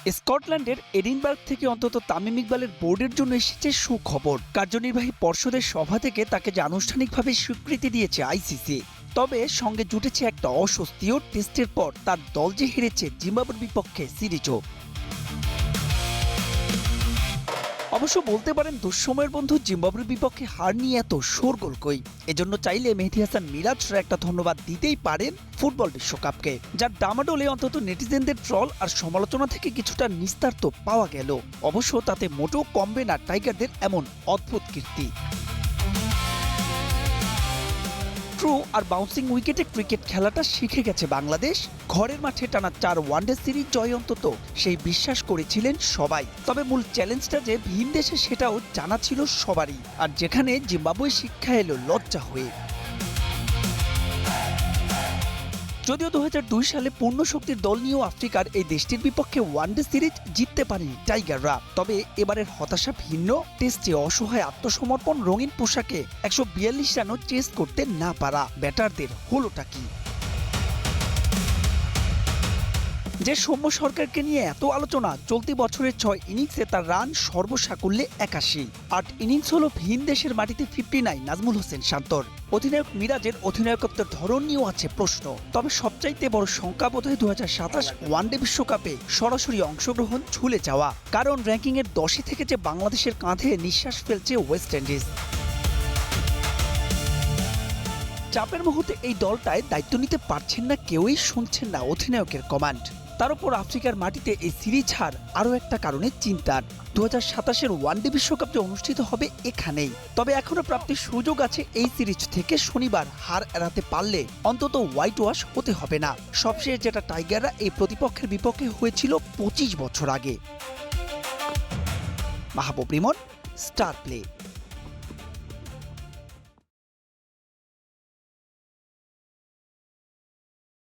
স্কটল্যান্ডের এডিনবার্গ থেকে অন্তত তামিম ইকবালের বোর্ডের জন্য এসেছে সুখবর। কার্যনির্বাহী পর্ষদের সভা থেকে তাকে যে আনুষ্ঠানিকভাবে স্বীকৃতি দিয়েছে আইসিসি। তবে সঙ্গে জুটেছে একটা অস্বস্তিও। টেস্টের পর তার দল যে হেরেছে জিম্বাবুয়ের বিপক্ষে সিরিজও। অবশ্য বলতে পারেন দুঃসময়ের বন্ধু জিম্বাবুয়ের বিপক্ষে হার নিয়ে এত শোরগোল কই। এজন্য চাইলে মেহেদী হাসান মিরাজরা একটা ধন্যবাদ দিতেই পারেন ফুটবল বিশ্বকাপকে, যার ডামাডোলে অন্তত নেটিজেনদের ট্রল আর সমালোচনা থেকে কিছুটা নিস্তার তো পাওয়া গেল। অবশ্য তাতে মোটেও কমবে না টাইগারদের এমন অদ্ভুত কীর্তি। ট্রু আর বাউন্সিং উইকেটে ক্রিকেট খেলাটা শিখে গেছে বাংলাদেশ। ঘরের মাঠে টানা 4 ওয়ানডে সিরিজ জয় অন্তত সেই বিশ্বাস করেছিলেন সবাই। তবে মূল চ্যালেঞ্জটা যে ভিন দেশে সেটাও জানা ছিল সবারই। আর যেখানে জিম্বাবুয়ে শিক্ষা এলো লজ্জা হয়ে। যদিও 2002 সালে পূর্ণ শক্তির দল নিয়েও আফ্রিকার এই দেশটির বিপক্ষে ওয়ানডে সিরিজ জিততে পারেনি টাইগাররা। তবে এবারের হতাশা ভিন্ন। টেস্টে অসহায় আত্মসমর্পণ, রঙিন পোশাকে 142 রানও চেস করতে না পারা ব্যাটারদের হলোটা কি? যে সৌম্য সরকারকে নিয়ে এত আলোচনা, চলতি বছরের 6 ইনিংসে তার রান সর্বসাকুল্যে 81। 8 ইনিংস হলো ভিন দেশের মাটিতে 59 নাজমুল হোসেন শান্তর। অধিনায়ক মিরাজের অধিনায়কত্বের ধরন নিয়েও আছে প্রশ্ন। তবে সবচাইতে বড় শঙ্কা বোধহয় 2027 ওয়ানডে বিশ্বকাপে সরাসরি অংশগ্রহণ ঝুলে যাওয়া। কারণ র্যাঙ্কিংয়ের 10 থেকে যে বাংলাদেশের কাঁধে নিঃশ্বাস ফেলছে ওয়েস্ট ইন্ডিজ। চাপের মুহূর্তে এই দলটায় দায়িত্ব নিতে পারছেন না কেউই, শুনছেন না অধিনায়কের কমান্ড। তার উপর আফ্রিকার মাটিতে এই সিরিজ হার আরও একটা কারণে চিন্তার। 2027 ওয়ানডে বিশ্বকাপ যে অনুষ্ঠিত হবে এখানেই। তবে এখনো প্রাপ্তির সুযোগ আছে এই সিরিজ থেকে। শনিবার হার এড়াতে পারলে অন্তত হোয়াইট ওয়াশ হতে হবে না। সবশেষ যেটা টাইগাররা এই প্রতিপক্ষের বিপক্ষে হয়েছিল 25 বছর আগে। মাহবুব রিমন, স্টার প্লে।